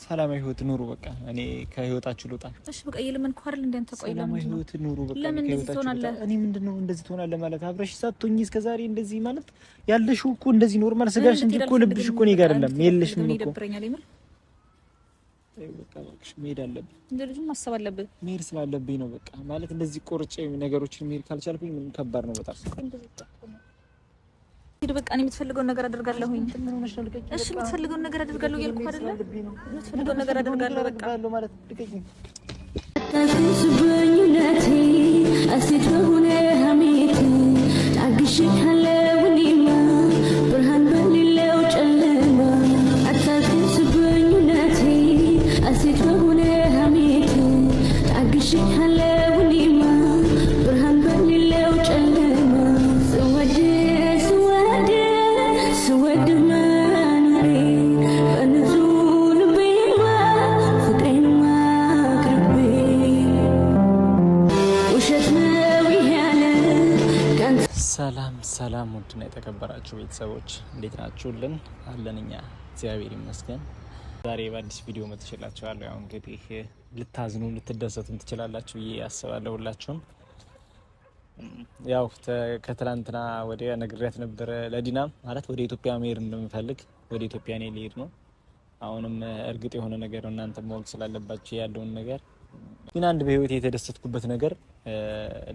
ሰላማዊ ህይወት ኑሩ በቃ እኔ ከህይወታችሁ ልውጣ እሺ በቃ የለመንኩ አይደል እንዴ አንተ ቆይ ሰላማዊ ህይወት ኑሩ በቃ ለምን እንደዚህ ትሆናለህ እኔ ምንድነው እንደዚህ ትሆናለህ ማለት አብረሽ ሳትሆኚ እስከዛሬ እንደዚህ ማለት ያለሽው እኮ እንደዚህ ኖርማል ስጋሽ እንጂ እኮ ልብሽ እኮ ነው ጋር አይደለም የለሽም እኮ ይደብረኛል ይምል በቃ እባክሽ መሄድ አለብኝ እንደዚህ ማሰብ አለብኝ መሄድ ስላለብኝ ነው በቃ ማለት እንደዚህ ቆርጬ ነገሮችን መሄድ ካልቻልኩኝ ምንም ከባድ ነው በጣም ሄድ በቃ እኔ የምትፈልገውን ነገር አደርጋለሁ እሺ የምትፈልገውን ነገር አደርጋለሁ እያልኩ አይደለ የምትፈልገውን ነገር አደርጋለሁ በቃ ማለት ልቀቂኝ ተስበኝነቴ አሲት ሆነ ሀሜት ታግሽካለው እኔማ ብርሃን በሌለው ጨለማ አታስበኝነቴ አሲት ሆነ ሀሜት ታግሽካለው እኔማ ብርሃን በሌለው ጨለማ ስወድ መኖሬ በንጹህ ልቤማ ፍቅሬማ አቅርቤ ውሸት ነው ያለ ሰላም ውድና የተከበራችሁ ቤተሰቦች እንዴት ናችሁልን? አለን እኛ እግዚአብሔር ይመስገን። ዛሬ በአዲስ ቪዲዮ መጥቼላችኋለሁ። ያው እንግዲህ ልታዝኑ ልትደሰቱም ትችላላችሁ ብዬ አስባለሁ ሁላችሁም። ያው ከትላንትና ወዲያ ነግሬያት ነበረ ለዲና ማለት ወደ ኢትዮጵያ መሄድ እንደምፈልግ ወደ ኢትዮጵያ እኔ ልሄድ ነው። አሁንም እርግጥ የሆነ ነገር እናንተ ማወቅ ስላለባችሁ ያለውን ነገር ግን አንድ በህይወት የተደሰትኩበት ነገር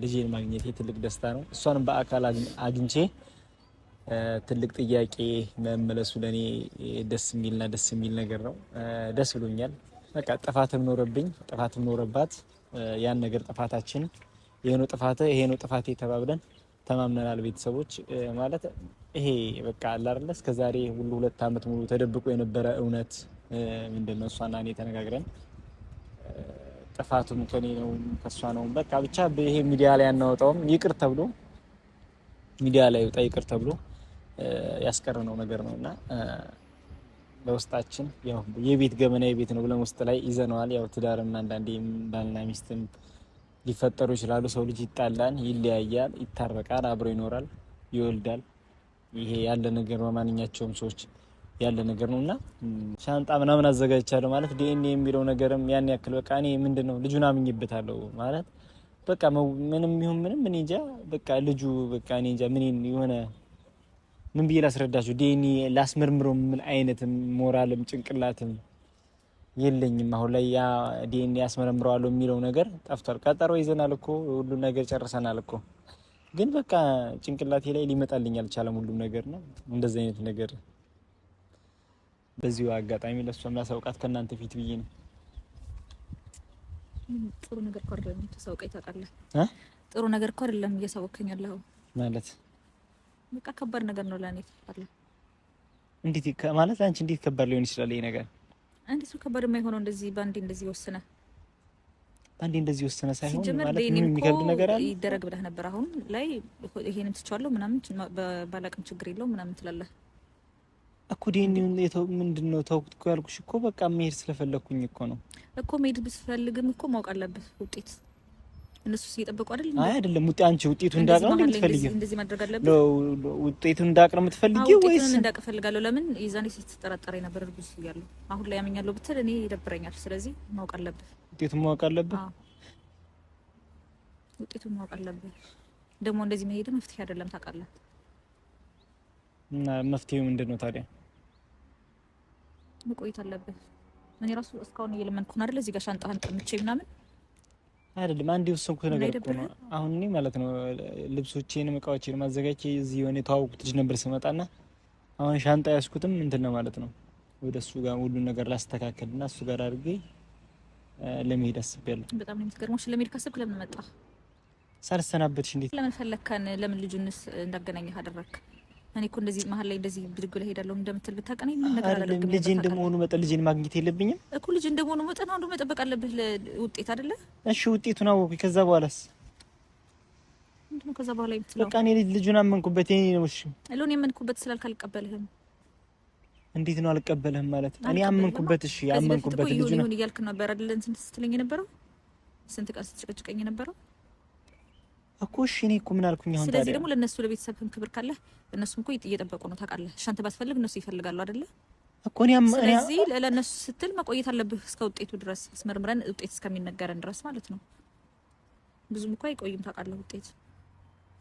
ልጄን ማግኘት ትልቅ ደስታ ነው። እሷንም በአካል አግኝቼ ትልቅ ጥያቄ መመለሱ ለኔ ደስ የሚል ነገር ነው። ደስ ብሎኛል። በቃ ጥፋትም ኖረባት ያን ነገር ጥፋታችን ይሄ ነው ጥፋቴ ተባብለን ተማምነናል። ቤተሰቦች ማለት ይሄ በቃ አለ አይደል እስከዛሬ ሁሉ 2 አመት ሙሉ ተደብቆ የነበረ እውነት ምንድነው እሷና እኔ ተነጋግረን ጥፋቱም ከኔ ነው ከሷ ነው በቃ ብቻ ይሄ ሚዲያ ላይ ያናወጣውም ይቅር ተብሎ ሚዲያ ላይ ወጣ ይቅር ተብሎ ያስቀረነው ነገር ነውና ለውስጣችን ያው የቤት ገመና የቤት ነው ብለን ውስጥ ላይ ይዘነዋል። ያው ትዳርና አንዳንዴ ባልና ሚስትም ሊፈጠሩ ይችላሉ። ሰው ልጅ ይጣላል፣ ይለያያል፣ ይታረቃል፣ አብሮ ይኖራል፣ ይወልዳል። ይሄ ያለ ነገር በማንኛቸውም ሰዎች ያለ ነገር ነውና ሻንጣ ምናምን አዘጋጅቻለሁ ማለት ዲኤንኤ የሚለው ነገርም ያን ያክል በቃ እኔ ምንድነው ልጁን አምኜበታለሁ ማለት በቃ ምንም ይሁን ምንም እኔ እንጃ በቃ ልጁ በቃ እኔ እንጃ ምን የሆነ ምን ብዬ ላስረዳችሁ ዲኤንኤ ላስመርምረው ምን አይነት ሞራልም ጭንቅላትም የለኝም። አሁን ላይ ያ ዲኤንኤ ያስመረምረዋለሁ የሚለው ነገር ጠፍቷል። ቀጠሮ ይዘናል እኮ ሁሉ ነገር ጨርሰናል እኮ ግን በቃ ጭንቅላቴ ላይ ሊመጣልኝ አልቻለም ሁሉም ነገር ነው እንደዚህ አይነት ነገር በዚሁ አጋጣሚ ለሷም ላሳውቃት ከእናንተ ፊት ብዬ ነው። ጥሩ ነገር እኮ አይደለም ተሳውቀኝ ታውቃለህ ጥሩ ነገር እኮ አይደለም እያሳወከኝ ያለው ማለት በቃ ከባድ ነገር ነው ለኔ ታውቃለህ። እንዴት ማለት አንቺ እንዴት ከባድ ሊሆን ይችላል ይሄ ነገር? እንዴት ነው ከባድ የማይሆነው? እንደዚህ ባንዴ እንደዚህ ወሰነ ሳይሆን ማለት ምን የሚከብድ ነገር አለ? ይደረግ ብለህ ነበር አሁን ላይ ይሄንም ትቻለሁ ምናምን ባላቅም ችግር የለው ምናምን ትላለህ እኮ ዲኤንኤውን ምንድነው ተውኩት እኮ ያልኩሽ እኮ በቃ መሄድ ስለፈለኩኝ እኮ ነው እኮ መሄድ ብትፈልግም እኮ ማወቅ አለብህ ውጤት እነሱ ሲጠብቁ አይደል? አይ አይደለም አንቺ ውጤቱን እንዳቅ ነው የምትፈልጊው? እንደዚህ ማድረግ አለብህ ውጤቱን እንዳቅ ነው የምትፈልጊው ወይስ? ውጤቱን እንዳቅ ፈልጋለሁ። ለምን ይዛኔ ስትጠራጠረ ነበር እርጉዝ እያለሁ አሁን ላይ ያመኛለሁ ብትል እኔ ይደብረኛል። ስለዚህ ማወቅ አለብህ ውጤቱን ማወቅ አለብህ። ውጤቱን ማወቅ አለብህ። ደግሞ እንደዚህ መሄድ መፍትሄ አይደለም ታውቃለህ። እና መፍትሄው ምንድነው ታዲያ? መቆየት አለብህ። እኔ ራሱ እስካሁን እየለመንኩ ነው አይደል? እዚህ ጋር ሻንጣህን ቀምቼ ምናምን አይደለም አንዴ ወሰንኩት ነገር እኮ ነው። አሁን እኔ ማለት ነው ልብሶቼንም እቃዎቼንም ማዘጋጀት እዚህ የሆነ ተዋውቁት ልጅ ነበር ስመጣና አሁን ሻንጣ ያስኩትም እንትን ነው ማለት ነው ወደሱ ጋር ሁሉ ነገር ላስተካከልና እሱ ጋር አድርጌ ለመሄድ አስቤያለሁ። በጣም ነው የምትገርመው። ለመሄድ ካሰብክ ለምን መጣ? ሳልሰናበትሽ እንዴት ለምን ፈለከን? ለምን ልጁንስ እንዳገናኘህ አደረክ? እኔ እኮ እንደዚህ መሀል ላይ እንደዚህ ብድግ ላይ ሄዳለሁ እንደምትል ብታቀናኝ ምን ነገር አላደርግም። ልጅ እንደመሆኑ መጠን ልጅን ማግኘት የለብኝም እኮ ልጅ እንደመሆኑ መጠን አንዱ መጠበቅ አለብህ ለውጤት አይደለ? እሺ ውጤቱን አወኩኝ። ከዛ በኋላስ ምንድነው? ከዛ በኋላ የምትለው በቃ እኔ ልጁን አመንኩበት። እኔ ነው እሺ ለኔ የምንኩበት ስላልክ አልቀበልህም። እንዴት ነው አልቀበልህም ማለት? እኔ አመንኩበት። እሺ አመንኩበት። ልጁን ነው እያልክ ነበር አይደል? እንትን ስትለኝ የነበረው ስንት ቀን ስትጨቀጭቀኝ የነበረው እኮ እሺ እኔ እኮ ምን አልኩኝ አሁን ታዲያ? ስለዚህ ደግሞ ለነሱ ለቤተሰብህም ክብር ካለህ እነሱም እኮ እየጠበቁ ነው ታውቃለህ። ሻንተ ባትፈልግ እነሱ ይፈልጋሉ አይደለ? እኮ እኔም ስለዚህ ለነሱ ስትል መቆየት አለብህ እስከ ውጤቱ ድረስ አስመርምረን ውጤት እስከሚነገረን ድረስ ማለት ነው። ብዙም እኮ አይቆይም ታውቃለህ። ውጤት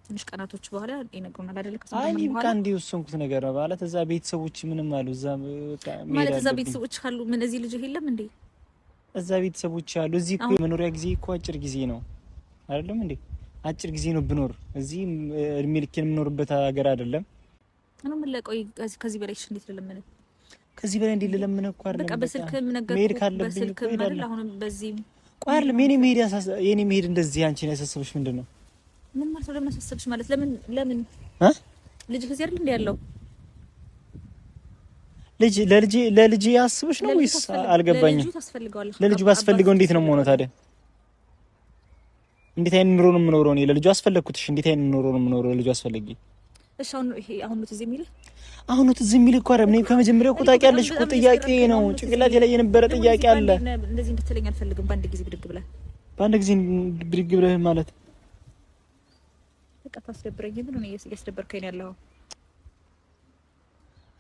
ትንሽ ቀናቶች በኋላ ይነግሩናል አይደል? አይ በቃ እንዲህ ወሰንኩት ነገር ነው ማለት እዛ ቤተሰቦች ምንም አሉ እዛ ማለት እዛ ቤተሰቦች ካሉ ምን እዚህ ልጅ የለም እንዴ? እዛ ቤተሰቦች አሉ። እዚህ እኮ የመኖሪያ ጊዜ እኮ አጭር ጊዜ ነው አይደለም እንዴ? አጭር ጊዜ ነው ብኖር እዚህ እድሜ ልኬን የምኖርበት ሀገር አይደለም። እኔ ምን ለቆይ ከዚህ በላይ እንዴት ልለምን? ከዚህ በላይ እንዴት ልለምን እኮ አይደለም። በቃ በስልክም ነገር በስልክም አይደል? አሁን በዚህ ቆይ አይደለም የኔ መሄድ እንደዚህ አንቺን ያሳስብሽ ምንድነው? ምን ማለት ነው? ለምን አሳስብሽ ማለት ለምን ልጅ ከዚህ አይደል እንደ ያለው ለልጅ ያስብሽ ነው ወይስ አልገባኝም። ለልጁ ባስፈልገው እንዴት ነው የምሆነው ታዲያ? እንዴት አይነት ኑሮ ነው የምኖረው እኔ? ለልጁ አስፈለግኩትሽ እንዴት አይነት ኑሮ ነው የምኖረው? ለልጁ አስፈልጊ እሺ። አሁን ነው ትዝ የሚልህ? አሁን ነው ትዝ የሚልህ እኮ አይደለም። እኔ ከመጀመሪያው እኮ ታውቂያለሽ እኮ ጥያቄ ነው ጭንቅላቴ ላይ የነበረ ጥያቄ አለ። እንደዚህ እንድትለኝ አልፈልግም። በአንድ ጊዜ ብድግ ብለህ ማለት በቃ ታስደብረኝ። ምን ነው እያስደበርከኝ ያለው?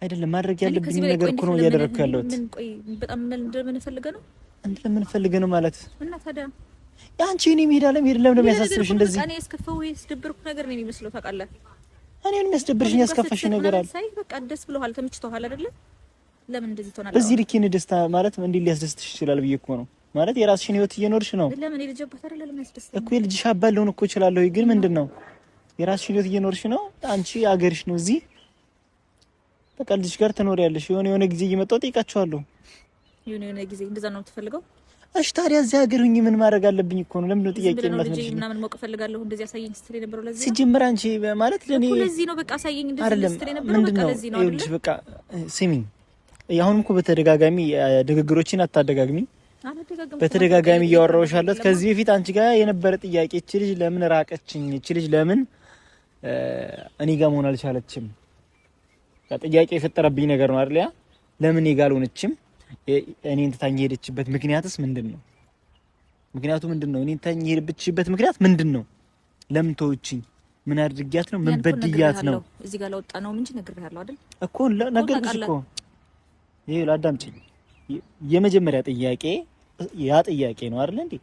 አይደለም ማድረግ ያለብኝ ነገር እኮ ነው እያደረኩ ያለሁት። ምን ቆይ በጣም ምን ፈልገህ ነው? ምን ፈልገህ ነው ማለት እና ታዲያ ያንቺ እኔ መሄድ ለምን የሚያሳስብሽ እንደዚህ? እኔ እስከፈው ያስደብርኩ ነገር ነው የሚመስለው ታውቃለህ። እኔን የሚያስደብርሽ ያስከፋሽ ነገር አለ? ሳይ በቃ ደስ ብሎሃል፣ ተመችቶሃል አይደለ? ለምን እንደዚህ ትሆናለህ? በዚህ ልክ የኔ ደስታ ማለት እንዴት ሊያስደስትሽ ይችላል ብዬ እኮ ነው ማለት የራስሽን ህይወት እየኖርሽ ነው። ለምን ልጅ አባት አይደለ? ለምን ያስደስትሽ እኮ የልጅሽ አባት ልሆን እኮ እችላለሁ፣ ግን ምንድነው የራስሽን ህይወት እየኖርሽ ነው። አንቺ አገርሽ ነው እዚህ በቃ ልጅሽ ጋር ትኖሪያለሽ። የሆነ ጊዜ እየመጣሁ ጠይቃቸዋለሁ። የሆነ ጊዜ እንደዛ ነው የምትፈልገው? እሺ ታዲያ እዚህ ሀገር ሁኚ ምን ማድረግ አለብኝ እኮ ነው። ለምን ነው ጥያቄ የማትመልሺ? ምናምን ሞቅ ፈልጋለሁ እንደዚህ አሳየኝ ስትል የነበረው ለዚህ ሲጀምር አንቺ ማለት ለኔ ለዚህ ነው በቃ አሳየኝ እንደዚህ ስትል የነበረው በቃ ለዚህ ነው አይደል? በቃ ስሚኝ፣ አሁንም እኮ በተደጋጋሚ ንግግሮችን አታደጋግሚ። በተደጋጋሚ እያወራሁሽ ያለሁት ከዚህ በፊት አንቺ ጋር የነበረ ጥያቄ እቺ ልጅ ለምን ራቀችኝ፣ እቺ ልጅ ለምን እኔ ጋር መሆን አልቻለችም፣ ጥያቄ የፈጠረብኝ ነገር ነው አይደል? ያ ለምን እኔ ጋር አልሆነችም? እኔን ትታኝ ሄደችበት ምክንያትስ ምንድነው? ምክንያቱ ምንድነው? እኔን ትታኝ ሄደችበት ምክንያት ምንድነው? ለምን ተወችኝ? ምን አድርጊያት ነው? ምን በድያት ነው? እዚህ ጋር ለወጣ ነው እንጂ ነግሬሃለሁ አይደል እኮ ነገርኩሽ እኮ። ይሄ ላዳምጪኝ። የመጀመሪያ ጥያቄ ያ ጥያቄ ነው አይደል እንዴ?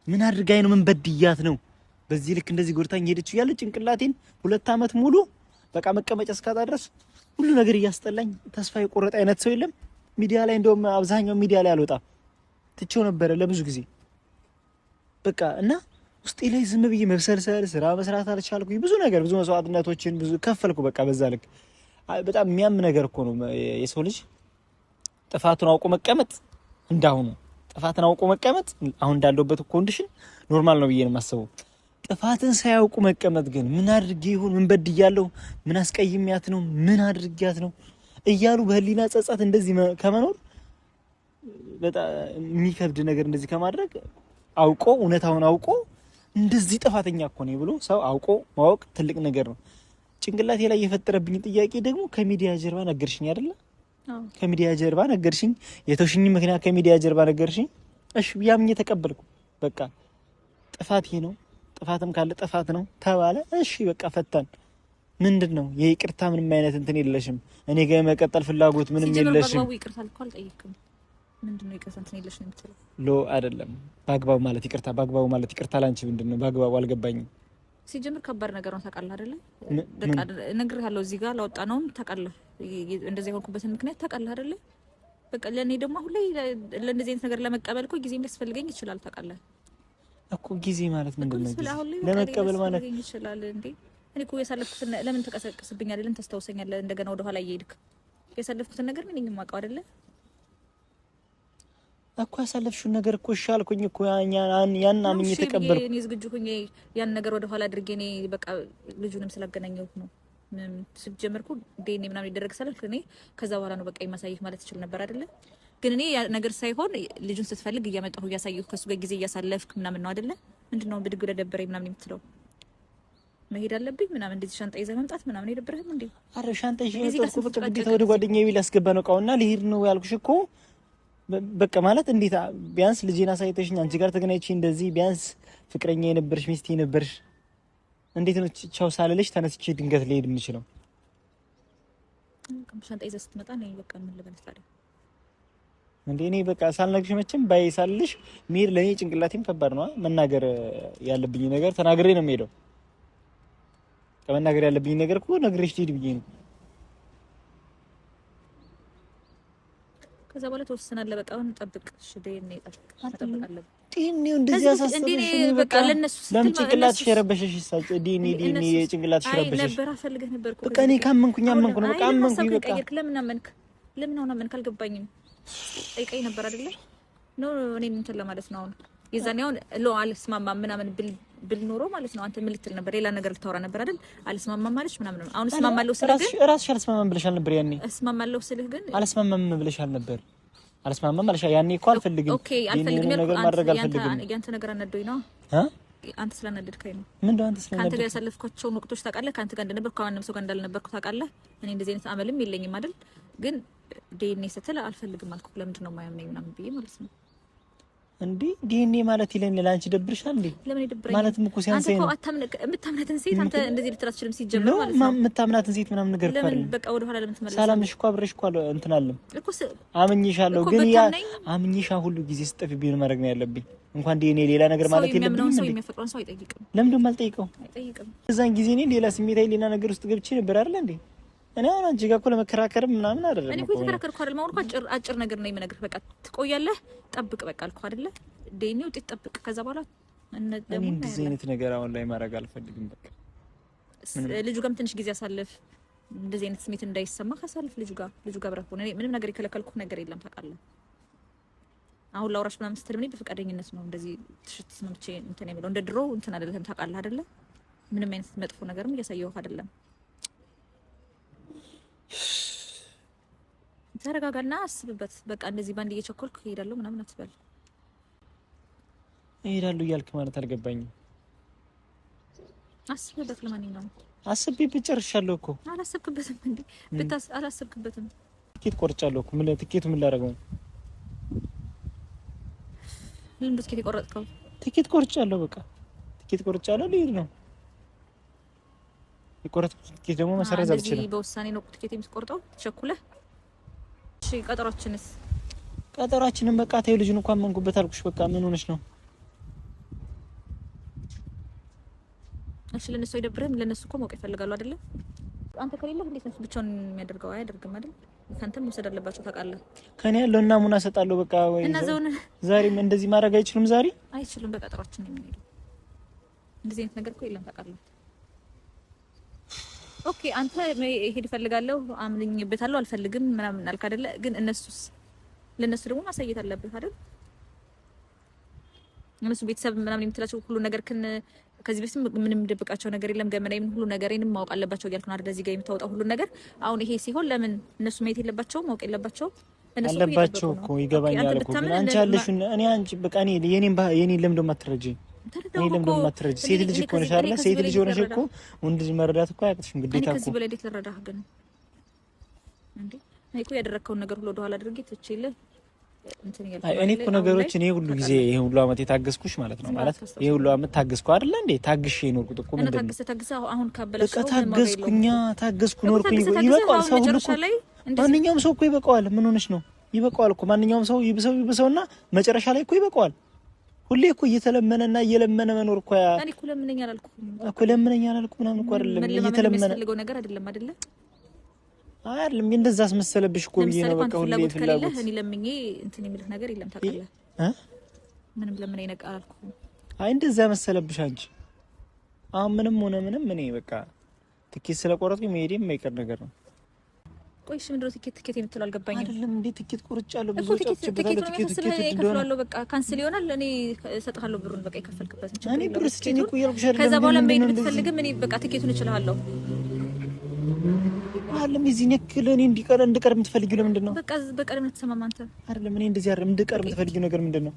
ምን አድርጋኝ ነው? ምን በድያት ነው በዚህ ልክ እንደዚህ ጎርታኝ ሄደች እያለ ጭንቅላቴን 2 አመት ሙሉ በቃ መቀመጫ እስካጣ ድረስ ሁሉ ነገር እያስጠላኝ ተስፋ የቆረጠ አይነት ሰው የለም። ሚዲያ ላይ እንደውም አብዛኛው ሚዲያ ላይ አልወጣም ትቼው ነበረ ለብዙ ጊዜ በቃ እና ውስጤ ላይ ዝም ብዬ መብሰልሰል ስራ መስራት አልቻልኩኝ። ብዙ ነገር ብዙ መስዋዕትነቶችን ብዙ ከፈልኩ። በቃ በዛ ልክ በጣም የሚያም ነገር እኮ ነው የሰው ልጅ ጥፋቱን አውቆ መቀመጥ። እንዳሁኑ ጥፋቱን አውቆ መቀመጥ አሁን እንዳለበት ኮንዲሽን ኖርማል ነው ብዬ ነው የማስበው። ጥፋትን ሳያውቁ መቀመጥ ግን ምን አድርጌ ይሁን ምን በድያለሁ፣ ምን አስቀይሜያት ነው፣ ምን አድርጊያት ነው እያሉ በህሊና ጸጸት እንደዚህ ከመኖር በጣም የሚከብድ ነገር እንደዚህ ከማድረግ አውቆ እውነታውን አውቆ እንደዚህ ጥፋተኛ እኮ ነው ብሎ ሰው አውቆ ማወቅ ትልቅ ነገር ነው። ጭንቅላቴ ላይ የፈጠረብኝ ጥያቄ ደግሞ ከሚዲያ ጀርባ ነገርሽኝ አይደለ? ከሚዲያ ጀርባ ነገርሽኝ፣ የተውሽኝ ምክንያት ከሚዲያ ጀርባ ነገርሽኝ። እሺ ያምኜ ተቀበልኩ። በቃ ጥፋት ይሄ ነው፣ ጥፋትም ካለ ጥፋት ነው ተባለ። እሺ በቃ ፈታን። ምንድነው የይቅርታ ምንም አይነት እንትን የለሽም። እኔ ጋር የመቀጠል ፍላጎት ምንም የለሽም። ባግባቡ ይቅርታ አልኳል ጠይቅም። ምንድነው ይቅርታ እንትን የለሽም የምትለው? ሎ አይደለም ባግባቡ ማለት ይቅርታ፣ ባግባቡ ማለት ይቅርታ ላንቺ ምንድነው ባግባቡ? አልገባኝም። ሲጀምር ከባድ ነገር ነው ታውቃለህ አይደለ? በቃ እነግርሃለሁ እዚህ ጋር ላወጣ ነው ታውቃለህ። እንደዚህ የሆንኩበትን ምክንያት ታውቃለህ አይደለ? በቃ ለኔ ደግሞ አሁን ላይ ለእንደዚህ አይነት ነገር ለመቀበል እኮ ጊዜ ሊያስፈልገኝ ይችላል ታውቃለህ እኮ። ጊዜ ማለት ምንድነው ለመቀበል ማለት ይችላል እንዴ? እኔ እኮ ያሳለፍኩትን ለምን ተቀሰቅስብኛለህ? ለምን ታስታውሰኛለህ? እንደገና ወደ ኋላ እየሄድክ ያሳለፍኩትን ነገር ምን የማውቀው አይደለ እኮ። ያሳለፍሽውን ነገር እኮ እሺ አልኩኝ እኮ ያን አምኜ ተቀበልኩ። እኔ ዝግጁ ሆኜ ያን ነገር ወደ ኋላ አድርጌ እኔ በቃ ልጁንም ስላገናኘሁት ነው። ምን ስጀምርኩ ዲኤንኤ ምናምን ይደረግ ሰለፍ እኔ ከዛ በኋላ ነው በቃ የማሳይህ ማለት ይችላል ነበር አይደለ? ግን እኔ ያ ነገር ሳይሆን ልጁን ስትፈልግ እያመጣሁ እያሳየሁ ከሱ ጋር ጊዜ እያሳለፍክ ምናምን ነው አይደለ? ምንድነው ብድግ ለደበረኝ ምናምን የምትለው? መሄድ አለብኝ ምናምን እንደዚህ ሻንጣ ይዘህ መምጣት ምናምን ይደብርሃል እንዴ? አረ ሻንጣ ይዤ መጥቶ በቃ ግዴታ ወደ ጓደኛዬ ቢል አስገባ ነው እቃውና ልሄድ ነው ያልኩሽ እኮ። በቃ ማለት እንዴት ቢያንስ ልጄን አሳይተሽኝ አንቺ ጋር ተገናኝቼ እንደዚህ ቢያንስ ፍቅረኛ የነበርሽ ሚስቴ የነበርሽ እንዴት ነው ቻው ሳልልሽ ተነስቼ ድንገት ልሄድ የምችለው? አላውቅም። ሻንጣ ይዘህ ስትመጣ ነው በቃ ምን ልበልህ ታዲያ እንዴ? እኔ በቃ ሳልነግርሽ መቼም ባይሳልሽ ሚር ለኔ ጭንቅላቴም ከባድ ነው። መናገር ያለብኝ ነገር ተናግሬ ነው የምሄደው። ከመናገር ያለብኝ ነገር እኮ ነግሬሽ ልሂድ ብዬ ነው። ከዛ በኋላ ተወሰናለ። በቃ አሁን ጠብቅ። እሺ ዲኤንኤ ጠብቃለሁ። ዲኤንኤው እንደዚህ ያሳስብሽ በቃ ለነሱ ለምን ጭንቅላትሽ የረበሸሽ? ይሳጭ ዲኤንኤ ጭንቅላትሽ የረበሸሽ ነበር። አፈልገህ ነበር እኮ በቃ እኔ ካመንኩኝ አመንኩ ነው። በቃ አመንኩኝ። በቃ ለምን አመንክ? ለምን አሁን አመንክ? አልገባኝም። ጠይቀኝ ነበር አይደለ? እኔ እንትን ለማለት ነው። አሁን የዛኔ አሁን አልስማማም ምናምን ብል ኖሮ ማለት ነው። አንተ ምን ልትል ነበር? ሌላ ነገር ልታወራ ነበር አይደል? አልስማማም ማለች ምናምን ነው። አሁን እስማማለሁ ስልህ ግን ራስሽ አልስማማም ብለሻል ነበር ያኔ። እስማማለሁ ስልህ ግን አልስማማም ብለሻል ነበር። አልስማማም አለሽ ያኔ እኮ አልፈልግም። ኦኬ አልፈልግም ነገር ማድረግ አልፈልግም። ያንተ ነገር አነዶኝ ነው። አንተ ስላነደድከኝ ነው። ምንድነው አንተ ስላነደድከኝ? ካንተ ጋር ያሳለፍኳቸውን ወቅቶች ታውቃለህ። ካንተ ጋር እንደነበርኩ ከማንም ሰው ጋር እንዳልነበርኩ ታውቃለህ። እኔ እንደዚህ አይነት አመልም የለኝም አይደል? ግን ዲኤንኤ ስትል አልፈልግም አልኩ። ለምንድን ነው የማያምነኝ ምናምን ብዬ ማለት ነው። እንዴ ዲኤንኤ ማለት ይለኝ ለአንቺ ደብርሻል እንዴ? ለምን ይደብረኛል? ማለትም እኮ ሲያንሰኝ ነው። አንተ እኮ የምታምናትን ሴት አንተ እንደዚህ ልትላት አትችልም ሲጀምር ማለት ነው። የምታምናትን ሴት ምናምን ነገር ለምን በቃ ወደ ኋላ ለምን ትመለሳለህ? ሰላምሽ እኮ አብረሽ እኮ እንትን አለም እኮ አምኜሻለሁ። ግን ያ አምኜሻ ሁሉ ጊዜ ስጠፊብኝ ማድረግ ነው ያለብኝ። እንኳን ዲኤንኤ ሌላ ነገር ማለት የለብኝም። ሰው የሚያፈቅረውን ሰው አይጠይቅም። ለምን ደም አልጠይቀው? አይጠይቅም። እዛን ጊዜ እኔ ሌላ ስሜታዊ ሌላ ነገር ውስጥ ገብቼ ነበር አይደል እንዴ? እኔ አሁን አንቺ ጋር እኮ ለመከራከር ምናምን አይደለም። እኔ እኮ የተከራከርኩ አይደለም። አሁን እኮ አጭር ነገር ነው የምነግርህ። በቃ ትቆያለህ፣ ጠብቅ በቃ አልኩህ አይደለ? ዲኤንኤ ውጤት ጠብቅ። ከዛ በኋላ እኔ እንደዚህ አይነት ነገር አሁን ላይ ማድረግ አልፈልግም። በቃ ልጁ ጋርም ትንሽ ጊዜ አሳልፍ። እንደዚህ አይነት ስሜት እንዳይሰማህ አሳልፍ ልጁ ጋር አብረህ ሆነ። እኔ ምንም ነገር የከለከልኩህ ነገር የለም ታውቃለህ። አሁን ላውራሽ ምናምን ስትል ምን በፈቃደኝነት ነው እንደዚህ ትሽት ስምምቼ እንትን የሚለው እንደ ድሮ እንትን አይደለም ታውቃለህ አይደለ? ምንም አይነት መጥፎ ነገርም እያሳየሁህ አይደለም። ተረጋጋና አስብበት። በቃ እንደዚህ ባንድ እየቸኮልኩ እሄዳለሁ ምናምን አትበል። እሄዳለሁ እያልክ ማለት አልገባኝም። አስብበት። ለማንኛውም አስቤበት ጨርሻለሁ እኮ። አላሰብክበትም እንዴ? አላሰብክበትም። ትኬት ቆርጫለሁ እኮ። ምን ትኬቱ ምን ላደርገው ነው? ለምን ትኬት ቆረጥከው? ትኬት ቆርጫለሁ። በቃ ትኬት ቆርጫለሁ። ልሄድ ነው። የቆረጥኩት ትኬት ደግሞ መሰረዝ አልችልም። እዚህ በውሳኔ ነው ትኬት የምትቆርጠው? ተቸኩለህ። እሺ ቀጠሯችንስ? ቀጠሯችንን በቃ ተይው። ልጁን እንኳን መንኩበት አልኩሽ። በቃ ምን ሆነሽ ነው? እሺ ለነሱ አይደብርም? ለነሱ እኮ ማወቅ ይፈልጋሉ አይደለ? አንተ ከሌለህ እንዴት ነው ብቻውን የሚያደርገው? አያደርግም አይደል? ካንተም መውሰድ አለባቸው ታውቃለህ። ከኔ ያለው ናሙና ሰጣለሁ በቃ። ወይ ዛሬም እንደዚህ ማድረግ አይችሉም። ዛሬ አይችሉም። በቀጠሯችን ነው የሚሄደው። እንደዚህ አይነት ነገር እኮ የለም ታውቃለህ። ኦኬ አንተ ሄድ እፈልጋለሁ አምልኝበታለሁ አልፈልግም ምናምን አልክ አይደለ? ግን እነሱስ? ለነሱ ደግሞ ማሳየት አለብህ አይደል? እነሱ ቤተሰብ ምናምን የምትላቸው ሁሉ ነገር ከዚህ በፊት ምንም ደብቃቸው ነገር የለም። ገመናዬም ሁሉ ነገሬንም ማወቅ አለባቸው እያልኩ ነው አይደል? እዚህ ጋር የምታወጣው ሁሉ ነገር አሁን ይሄ ሲሆን ለምን እነሱ ማየት የለባቸውም? ማወቅ የለባቸውም? እነሱ አለባቸው እኮ ይገባኛል እኮ። ግን አንቺ ያለሽ እኔ አንቺ በቃ እኔ የኔን ለምን እንደማትረጂኝ እኔ ለምን እንደማትረጂ? ሴት ልጅ እኮ ነሽ አይደል? ሴት ልጅ ሆነሽ እኮ ወንድ ልጅ መረዳት እኮ አያቅትሽም ግዴታ እኮ። ከዚህ በላይ እንዴት ልረዳህ ግን እንዴ? እኔ እኮ ያደረከውን ነገር ሁሉ ወደኋላ አድርጌ ትችይልህ እንትን ይልኩ። እኔ እኮ ነገሮች እኔ ሁሉ ጊዜ ይሄ ሁሉ አመት የታገስኩሽ ማለት ነው ማለት ይሄ ሁሉ አመት ታገስኩ አይደል እንዴ? ታግሼ ኖርኩት እኮ ምን እንደሆነ ታገስኩ። አሁን ካበላሽው በቃ ታገስኩ ኖርኩኝ። ይበቃዋል። ሰው ሁሉ እኮ ማንኛውም ሰው እኮ ይበቃዋል። ምን ሆነሽ ነው? ይበቃዋል እኮ ማንኛውም ሰው ይብሰውና መጨረሻ ላይ እኮ ይበቃዋል። ሁሌ እኮ እየተለመነና እየለመነ መኖር እኮ እኔ እኮ ለምነኛ አላልኩም ምናምን እኮ አይደለም እየተለመነ የሚፈልገው ነገር አይደለም አይደለ? አይደለም እንደዛ አስመሰለብሽ እኮ ብዬ ነው። በቃ ሁሌ ፍላጎት እኔ ለምኜ እንትን የሚልህ ነገር የለም ታውቃለህ። ምንም ለምን አይነቃ አላልኩም። አይ እንደዛ መሰለብሽ አንቺ። አሁን ምንም ሆነ ምንም እኔ በቃ ትኬት ስለቆረጥኩኝ መሄዴም የማይቀር ነገር ነው። ቆይ እሺ ምንድነው ትኬት የምትለው አልገባኝም። አይደለም እንዴ ትኬት ቆርጫለሁ ብዙ ትኬት ይከፍላሉ። በቃ ካንስል ይሆናል። እኔ እሰጥሃለሁ ብሩን በቃ ይከፈልክበት እንጂ እኔ ብር ስጪኝ እኮ እያልኩሽ አይደለም። ከዛ በኋላ መሄድ ብትፈልግም እኔ በቃ ትኬቱን እችላለሁ። አይደለም እዚህ ነክል እኔ እንድቀር የምትፈልጊው ለምንድን ነው? በቃ ለምን ተሰማማ አንተ? አይደለም እኔ እንደዚህ አይደለም እንድቀር የምትፈልጊው ነገር ምንድን ነው?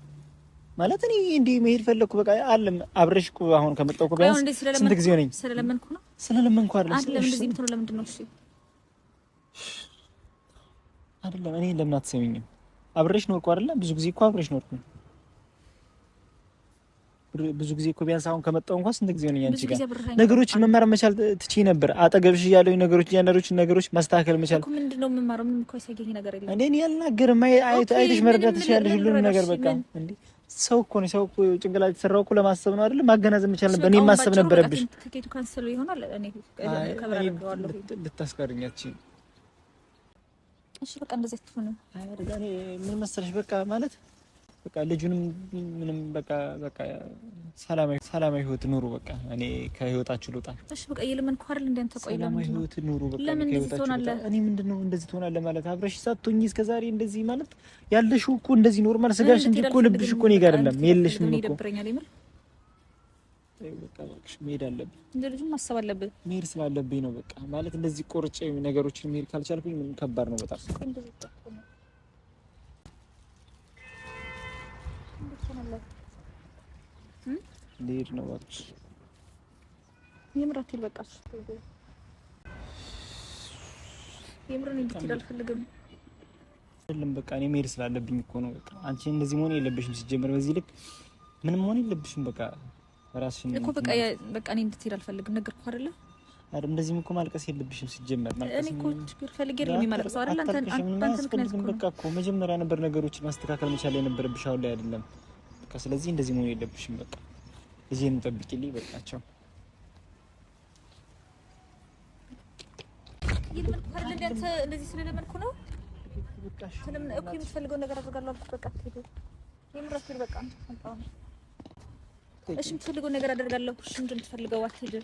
ማለት እኔ እንዴ መሄድ ፈለኩ በቃ አይደለም አብረሽ እኮ አሁን ከመጣሁ እኮ ቢያንስ ስንት ጊዜ ሆነኝ? ስለለመንኩ አይደለም እንደዚህ የምትለው ለምንድን ነው? እሺ አይደለም እኔ ለምን አትሰሚኝም? አብረሽ ኖርኩ አይደለም ብዙ ጊዜ እኮ አብረሽ ኖርኩ። ብዙ ጊዜ እኮ ቢያንስ አሁን ከመጣሁ እንኳን ስንት ጊዜ ሆነኝ አንቺ ጋር ነገሮችን መማር መቻል ትችይ ነበር። አጠገብሽ ያለው ነገሮች እያንዳንዶችን ነገሮች ማስተካከል መቻል እኮ ምንድነው የምማረው? ምንም እኮ ያሳየኝ ነገር የለም። እኔ ያልናገርም አይተሽ መረዳት ትችያለሽ ሁሉንም ነገር በቃ እንዴ ሰው እኮ ነው። ሰው እኮ ጭንቅላት የተሰራው እኮ ለማሰብ ነው አይደል? ማገናዘብ መቻል ነበር። እኔ ማሰብ ነበረብሽ። ትኬቱ ካንሰል ይሆናል። እኔ ከበራለሁ ልታስቀርኛችሁ። እሺ በቃ እንደዚህ ትሆነ እኔ ምን መሰለሽ በቃ ማለት በቃ ልጁንም ምንም በቃ ሰላማዊ ህይወት ኑሩ። በቃ እኔ ከህይወታችሁ ልውጣ። እሺ በቃ የለምን ኳርል እንደም ተቆይላ ሰላማዊ ህይወት ኑሩ። በቃ ለምን ትሆናለህ? እኔ ምንድነው እንደዚህ ትሆናለህ ማለት አብረሽ ሳትሆኚ እስከዛሬ እንደዚህ ማለት ያለሽው እኮ እንደዚህ ኖርማል ስጋሽ እንጂ እኮ ልብሽ እኮ እኔ ጋር አይደለም የለሽም እኮ። ይደብረኛል የምር በቃ እባክሽ መሄድ አለብኝ። እንደ ልጁም ማሰብ አለብኝ። መሄድ ስላለብኝ ነው በቃ ማለት እንደዚህ ቆርጬ ነገሮችን መሄድ ካልቻልኩኝ ምን ከባድ ነው በጣም። ልሄድ ነው እባክሽ። የምር አትሄድ በቃ የምርን እንድትሄድ አልፈልግም። አይደለም በቃ እኔ መሄድ ስላለብኝ እኮ ነው በቃ። አንቺ እንደዚህ መሆን የለብሽም ሲጀመር በዚህ ልክ ምንም መሆን የለብሽም በቃ ራስሽን እኮ በቃ እኔ እንድትሄድ አልፈልግም ነገርኩህ አይደለ? አይደል እንደዚህም እኮ ማልቀስ የለብሽም ሲጀመር ማልቀስ። እኔ እኮ ችግር ፈልጌ ነው የሚማለቅሰው አይደል? አንተ ምክንያት እኮ በቃ እኮ መጀመሪያ ነበር ነገሮችን ማስተካከል መቻል የነበረብሽ አሁን ላይ አይደለም በቃ። ስለዚህ እንደዚህ መሆን የለብሽም በቃ። እዚህን ጠብቂልኝ በቃ። ቻው። ይልምን አይደል እንዴ አንተ እንደዚህ ስለለመድኩ ነው በቃ። ስለምን እኮ የምትፈልገው ነገር አድርጋለሁ አልኩት በቃ። የምራስ በቃ እሺ የምትፈልገው ነገር አደርጋለሁ። እሺ ምንድን ነው የምትፈልገው? አትሄድ